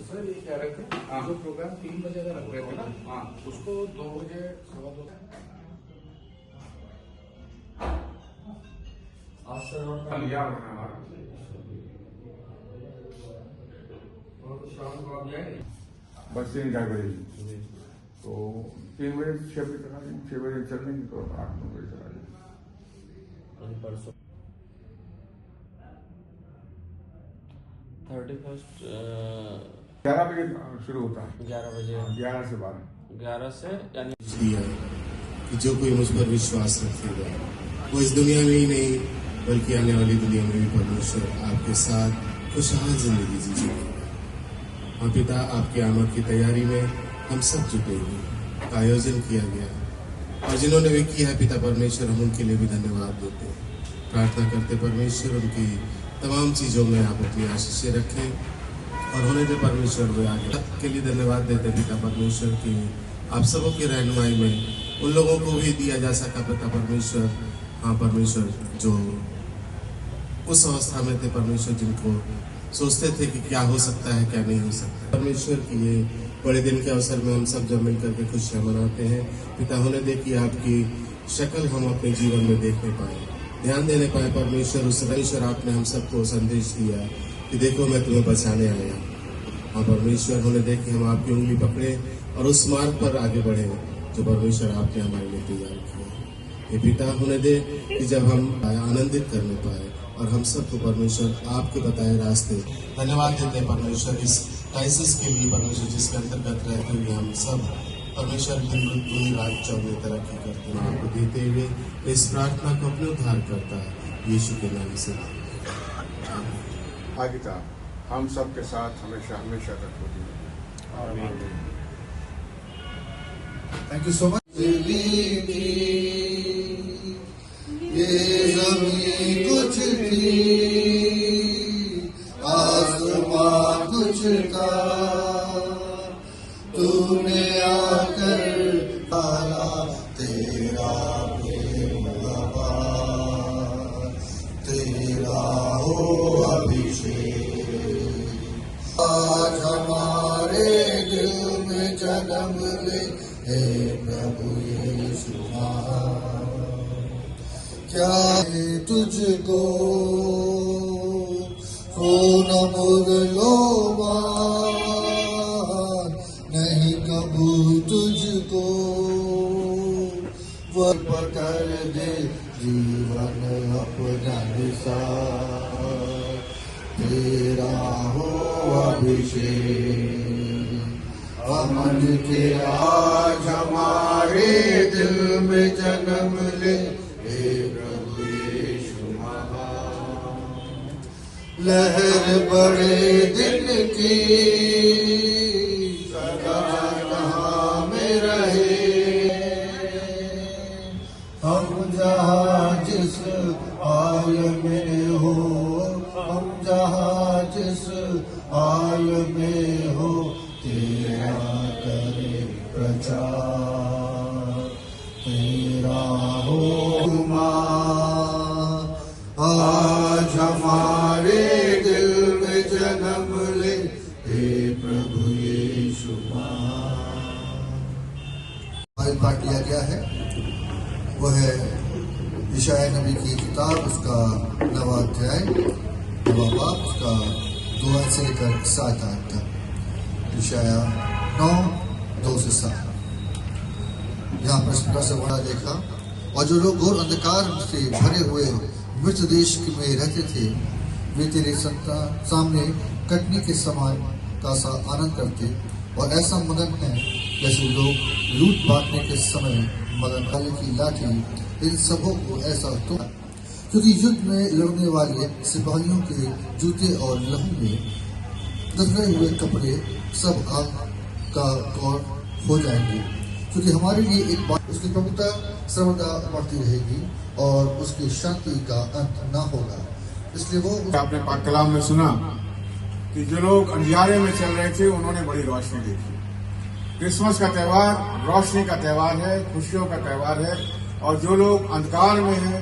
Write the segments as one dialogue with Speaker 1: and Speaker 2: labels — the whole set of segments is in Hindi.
Speaker 1: सर ये कह रहे थे जो प्रोग्राम 3 बजे का रख रहे थे ना, हाँ उसको 2 बजे 2:15
Speaker 2: बस 3-4 बजे, तो 3 बजे से 6 बजे तक आ जाएंगे। 6 बजे चल देंगे तो 8-9 बजे तक आ जाएंगे।
Speaker 3: परसों 31
Speaker 2: 11 बजे शुरू होता है।
Speaker 3: 11 बजे
Speaker 2: 11 से 12।
Speaker 3: 11 से यानी
Speaker 4: कि जो कोई मुझ पर विश्वास रखेगा वो इस दुनिया में ही नहीं बल्कि आने वाली दुनिया में भी परमेश्वर आपके साथ खुशहाल जिंदगी जीजिएगा। हाँ पिता, आपकी आमद की तैयारी में हम सब जुटे हुए का आयोजन किया गया और जिन्होंने भी किया है पिता परमेश्वर, हम उनके लिए भी धन्यवाद देते हैं। प्रार्थना करते परमेश्वर उनकी तमाम चीज़ों में आप अपनी आशीषें रखें और होने दे परमेश्वर हुए आगे के लिए धन्यवाद देते पिता परमेश्वर की आप सबों की रहनुमाई में उन लोगों को भी दिया जा सका पिता परमेश्वर। हाँ परमेश्वर, जो उस अवस्था में थे परमेश्वर, जिनको सोचते थे कि क्या हो सकता है क्या नहीं हो सकता, परमेश्वर की ये बड़े दिन के अवसर में हम सब जब मिल करके खुशियाँ मनाते हैं पिता, होने दे कि आपकी शक्ल हम अपने जीवन में देखने पाए, ध्यान देने पाए परमेश्वर। उस परमेश्वर आपने हम सबको संदेश दिया कि देखो मैं तुम्हें बचाने आया। और परमेश्वर होने दे कि हम आपकी उंगली पकड़े और उस मार्ग पर आगे बढ़े जो परमेश्वर आपने हमारे लिए तैयार किया। ये पिता होने दे कि जब हम आनंदित करने पाए और हम सबको परमेश्वर आपके बताए रास्ते धन्यवाद देते हैं परमेश्वर इस क्राइसिस के लिए परमेश्वर, जिसके अंतर्गत रहते हुए हम सब परमेश्वर दिन रात 24 तरक्की करते हैं आपको देते हुए इस प्रार्थना को अपने उद्धार करता है यीशु के नाम से।
Speaker 2: आगे हम सब के साथ हमेशा हमेशा तक होगी।
Speaker 5: Thank you so much. ये ज़मीं कुछ थी, आसमां कुछ का, तूने आकर पाला तेरा प्रेम आभार, तेरा हो अभिषेक। आज हमारे दिल में जन्म ले हे प्रभु यीशु, क्या है तुझको न मुरलो नहीं कबू तुझको वह पकड़ दे जीवन अपना निसार, तेरा हो अभिषेक। अमन के आज हमारे दिल में जन्म ले हे प्रभु यीशु महान। लहर बड़े दिन की सदा कहाँ में रहे, हम जहाँ जिस हाल में हो, हम जहाँ जिस हाल में हो, तेरा करे प्रचार, तेरा हो आज हमारे दिल में जन्म ले हे प्रभु यीशु। पाठ लिया गया है वो है यशायाह नबी की किताब, उसका 9वां अध्याय 9वां बाब, उसका 2 से लेकर 7 तक। यशायाह 9:2 से 7। यहाँ प्रश्न से बड़ा देखा, और जो लोग घोर अंधकार से भरे हुए मृत देश में रहते थे, वे तेरे सामने कटनी के समान का सा आनंद करते और ऐसा मदन है जैसे लोग लूट बांटने के समय मदन वाले की लाठी। इन सबों को ऐसा तो क्योंकि युद्ध में लड़ने वाले सिपाहियों के जूते और लहू में दफने हुए कपड़े सब आग का कौर हो जाएंगे, क्योंकि हमारे लिए एक बात उसकी प्रभुता सर्वदा बढ़ती रहेगी और उसकी शांति का अंत ना होगा। इसलिए वो
Speaker 2: आपने पाक कलाम में सुना कि जो लोग अंधियारे में चल रहे थे उन्होंने बड़ी रोशनी देखी। क्रिसमस का त्यौहार रोशनी का त्यौहार है, खुशियों का त्यौहार है, और जो लोग अंधकार में हैं,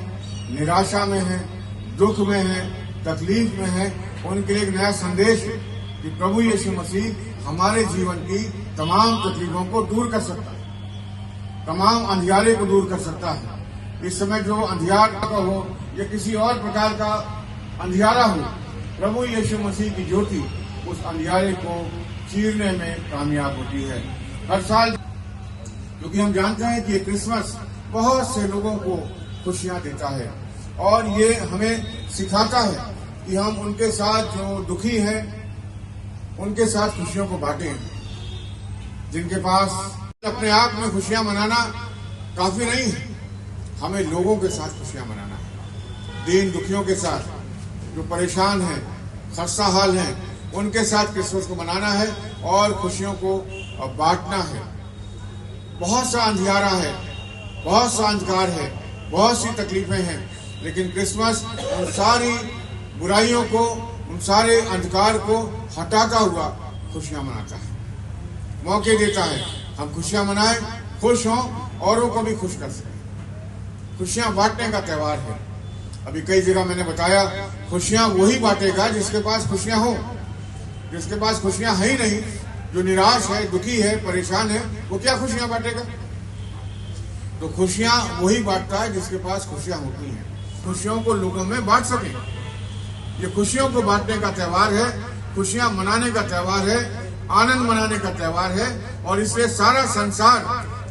Speaker 2: निराशा में हैं, दुख में हैं, तकलीफ में हैं, उनके लिए एक नया संदेश है कि प्रभु यीशु मसीह हमारे जीवन की तमाम तकलीफों को दूर कर सकता है, तमाम अंधियारे को दूर कर सकता है। इस समय जो अंधियार का हो या किसी और प्रकार का अंधियारा हो, प्रभु यीशु मसीह की ज्योति उस अंधियारे को चीरने में कामयाब होती है। हर साल, क्योंकि हम जानते हैं कि ये क्रिसमस बहुत से लोगों को खुशियां देता है, और ये हमें सिखाता है कि हम उनके साथ जो दुखी हैं उनके साथ खुशियों को बांटें। जिनके पास अपने आप में खुशियां मनाना काफी नहीं है, हमें लोगों के साथ खुशियां मनाना है। दीन दुखियों के साथ, जो परेशान हैं, खस्ता हाल हैं, उनके साथ क्रिसमस को मनाना है और खुशियों को बांटना है। बहुत सा अंधियारा है, बहुत सा अंधकार है, बहुत सी तकलीफें हैं, लेकिन क्रिसमस उन सारी बुराइयों को, उन सारे अंधकार को हटाता हुआ खुशियां मनाता है, मौके देता है हम खुशियां मनाएं, खुश हों, औरों को भी खुश कर सकें। खुशियां बांटने का त्यौहार है। अभी कई जगह मैंने बताया, खुशियां वही बांटेगा जिसके पास खुशियां हो। जिसके पास खुशियां है ही नहीं, जो निराश है, दुखी है, परेशान है, वो क्या खुशियां बांटेगा? तो खुशियां वही बांटता है जिसके पास खुशियां होती हैं। खुशियों को लोगों में बांट सकें। ये खुशियों को बांटने का त्यौहार है, खुशियां मनाने का त्यौहार है, आनंद मनाने का त्यौहार है, और इसलिए सारा संसार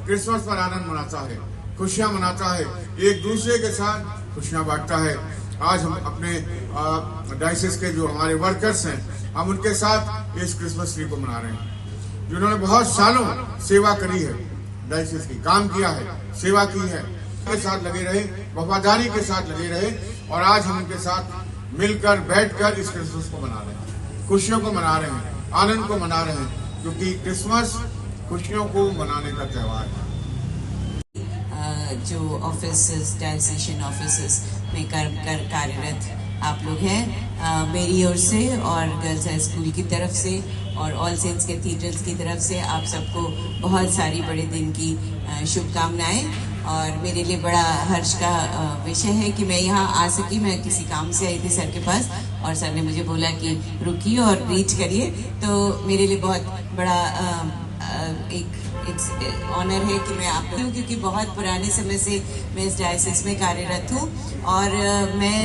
Speaker 2: क्रिसमस पर आनंद मनाता है, खुशियां मनाता है, एक दूसरे के साथ खुशियां बांटता है। आज हम अपने डायसिस के जो हमारे वर्कर्स हैं, हम उनके साथ इस क्रिसमस ट्री को मना रहे हैं, जिन्होंने बहुत सालों सेवा करी है, डायसिस की काम किया है, सेवा की है, के साथ लगे रहे, वफादारी के साथ लगे रहे, और आज हम उनके साथ मिलकर बैठकर इस क्रिसमस को मना रहे हैं, खुशियों को मना रहे हैं, आनंद को मना रहे हैं, क्योंकि क्रिसमस खुशियों को मनाने का त्यौहार है।
Speaker 3: जो ऑफिस डायसेशन ऑफिस में कार्यरत आप लोग हैं, मेरी ओर से और गर्ल्स हाई स्कूल की तरफ से और ऑल सेंट्स कैथीड्रल्स की तरफ से आप सबको बहुत सारी बड़े दिन की शुभकामनाएं। और मेरे लिए बड़ा हर्ष का विषय है कि मैं यहाँ आ सकी। मैं किसी काम से आई थी सर के पास, और सर ने मुझे बोला कि रुकिए और रीच करिए, तो मेरे लिए बहुत बड़ा एक ऑनर है कि मैं आप लोग, क्योंकि बहुत पुराने समय से मैं इस डायसिस में कार्यरत हूँ, और मैं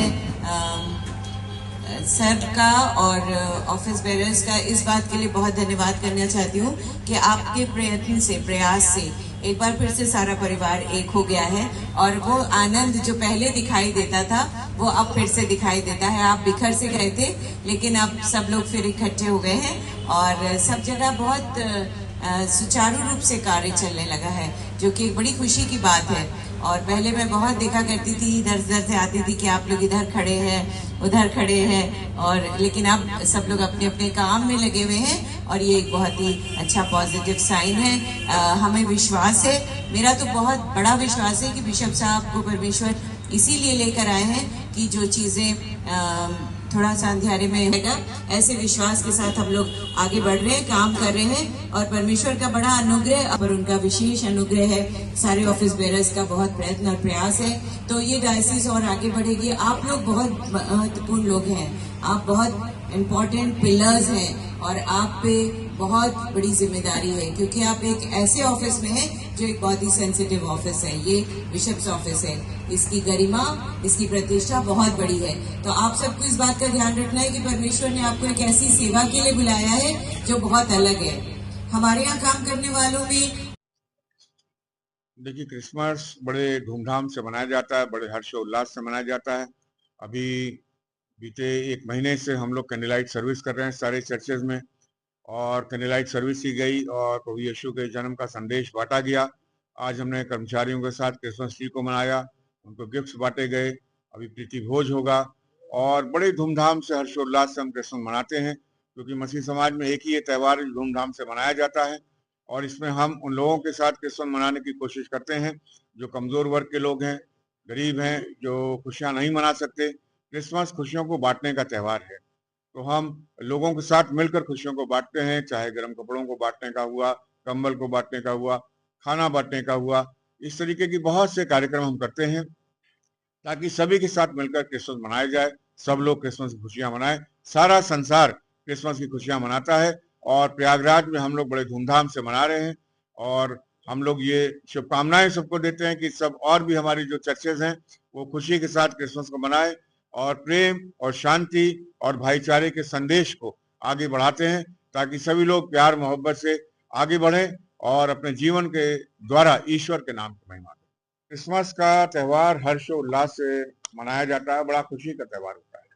Speaker 3: सर का और ऑफिस बेरर्स का इस बात के लिए बहुत धन्यवाद करना चाहती हूँ कि आपके प्रयत्न से, प्रयास से एक बार फिर से सारा परिवार एक हो गया है, और वो आनंद जो पहले दिखाई देता था वो अब फिर से दिखाई देता है। आप बिखर से गए थे, लेकिन अब सब लोग फिर इकट्ठे हो गए हैं, और सब जगह बहुत सुचारू रूप से कार्य चलने लगा है, जो कि एक बड़ी खुशी की बात है। और पहले मैं बहुत देखा करती थी, इधर उधर से आती थी कि आप लोग इधर खड़े हैं, उधर खड़े हैं, और लेकिन अब सब लोग अपने अपने काम में लगे हुए हैं, और ये एक बहुत ही अच्छा पॉजिटिव साइन है। हमें विश्वास है, मेरा तो बहुत बड़ा विश्वास है कि बिशप साहब को परमेश्वर इसीलिए लेकर आए हैं कि जो चीजें थोड़ा सा अंधेरे में रहेगा, ऐसे विश्वास के साथ हम लोग आगे बढ़ रहे हैं, काम कर रहे हैं, और परमेश्वर का बड़ा अनुग्रह और उनका विशेष अनुग्रह है। सारे ऑफिस बेरर्स का बहुत प्रयत्न और प्रयास है, तो ये डायसिस और आगे बढ़ेगी। आप लोग बहुत महत्वपूर्ण लोग हैं, आप बहुत इम्पोर्टेंट पिलर्स हैं, और आप पे बहुत बड़ी जिम्मेदारी है, क्योंकि आप एक ऐसे ऑफिस में हैं जो एक बहुत ही सेंसिटिव ऑफिस है। ये बिशप्स ऑफिस है, इसकी गरिमा, इसकी प्रतिष्ठा बहुत बड़ी है। तो आप सबको इस बात का ध्यान रखना है कि परमेश्वर ने आपको एक ऐसी सेवा के लिए बुलाया है जो बहुत अलग है। हमारे यहाँ काम करने वालों में
Speaker 2: देखिए, क्रिसमस बड़े धूमधाम से मनाया जाता है, बड़े हर्षोल्लास से मनाया जाता है। अभी बीते एक महीने से हम लोग कैंडललाइट सर्विस कर रहे हैं सारे चर्चेज में, और कैंडललाइट सर्विस की गई और प्रभु यीशु के जन्म का संदेश बांटा गया। आज हमने कर्मचारियों के साथ क्रिसमस ट्री को मनाया, उनको गिफ्ट्स बांटे गए। अभी प्रीति भोज होगा, और बड़े धूमधाम से हर्षोल्लास से हम क्रिसमस मनाते हैं, क्योंकि मसीह समाज में एक ही ये त्यौहार धूमधाम से मनाया जाता है। और इसमें हम उन लोगों के साथ क्रिसमस मनाने की कोशिश करते हैं जो कमज़ोर वर्ग के लोग हैं, गरीब हैं, जो खुशियाँ नहीं मना सकते। क्रिसमस खुशियों को बांटने का त्यौहार है, तो हम लोगों के साथ मिलकर खुशियों को बांटते हैं, चाहे गर्म कपड़ों को बांटने का हुआ, कंबल को बांटने का हुआ, खाना बांटने का हुआ। इस तरीके की बहुत से कार्यक्रम हम करते हैं ताकि सभी के साथ मिलकर क्रिसमस मनाया जाए, सब लोग क्रिसमस की खुशियां मनाएं। सारा संसार क्रिसमस की खुशियां मनाता है और प्रयागराज में हम लोग बड़े धूमधाम से मना रहे हैं और हम लोग ये शुभकामनाएं सबको देते हैं कि सब और भी हमारी जो चर्चेज हैं वो खुशी के साथ क्रिसमस को मनाएं और प्रेम और शांति और भाईचारे के संदेश को आगे बढ़ाते हैं ताकि सभी लोग प्यार मोहब्बत से आगे बढ़ें और अपने जीवन के द्वारा ईश्वर के नाम की महिमा करें। क्रिसमस का त्यौहार हर्षोल्लास से मनाया जाता है, बड़ा खुशी का त्यौहार होता है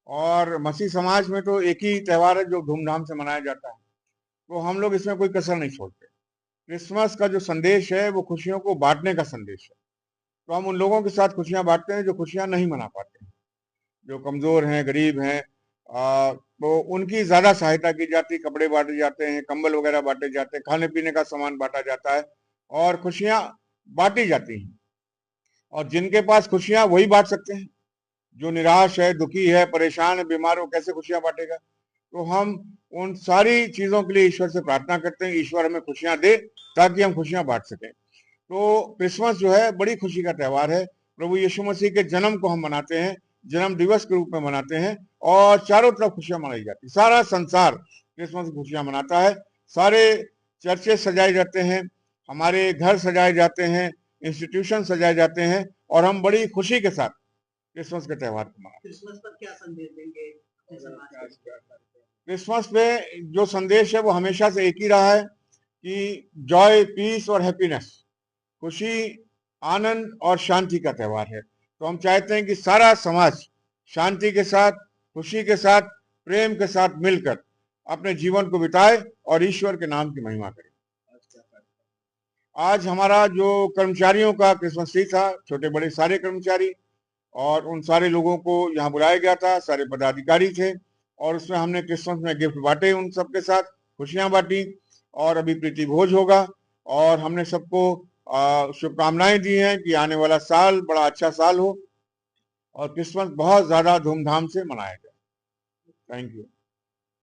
Speaker 2: और मसीह समाज में तो एक ही त्यौहार है जो धूमधाम से मनाया जाता है, तो हम लोग इसमें कोई कसर नहीं छोड़ते। क्रिसमस का जो संदेश है वो खुशियों को बांटने का संदेश है, तो हम उन लोगों के साथ खुशियां बांटते हैं जो खुशियां नहीं मना पाते हैं, जो कमजोर हैं, गरीब हैं, तो उनकी ज्यादा सहायता की जाती, कपड़े बांटे जाते हैं, कंबल वगैरह बांटे जाते हैं, खाने पीने का सामान बांटा जाता है और खुशियां बांटी जाती हैं। और जिनके पास खुशियां वही बांट सकते हैं, जो निराश है, दुखी है, परेशान है, बीमार हो, कैसे खुशियां बांटेगा। तो हम उन सारी चीजों के लिए ईश्वर से प्रार्थना करते हैं, ईश्वर हमें खुशियां दे ताकि हम खुशियां बांट सकें। तो क्रिसमस जो है बड़ी खुशी का त्यौहार है, प्रभु यीशु मसीह के जन्म को हम मनाते हैं, जन्म दिवस के रूप में मनाते हैं और चारों तरफ खुशियां मनाई जाती, सारा संसार क्रिसमस की खुशियां मनाता है। सारे चर्चे सजाए जाते हैं, हमारे घर सजाए जाते हैं, इंस्टीट्यूशन सजाए जाते हैं और हम बड़ी खुशी के साथ क्रिसमस के त्यौहार को मनाते हैं।
Speaker 6: क्रिसमस पर क्या संदेश देंगे अपने समाज को?
Speaker 2: क्रिसमस पे जो संदेश है वो हमेशा से एक ही रहा है कि जॉय, पीस और हैप्पीनेस, खुशी, आनंद और शांति का त्यौहार है। तो हम चाहते हैं कि सारा समाज शांति के साथ, खुशी के साथ, प्रेम के साथ मिलकर अपने जीवन को बिताए और ईश्वर के नाम की महिमा करे। आज हमारा जो कर्मचारियों का क्रिसमस ट्री था, छोटे बड़े सारे कर्मचारी, और उन सारे लोगों को यहाँ बुलाया गया था, सारे पदाधिकारी थे और उसमें हमने क्रिसमस में गिफ्ट बांटे, उन सबके साथ खुशियां बांटी और अभी प्रीति भोज होगा और हमने सबको शुभकामनाएं दी हैं कि आने वाला साल बड़ा अच्छा साल हो और क्रिसमस बहुत ज्यादा धूमधाम से मनाया जाए। Thank you.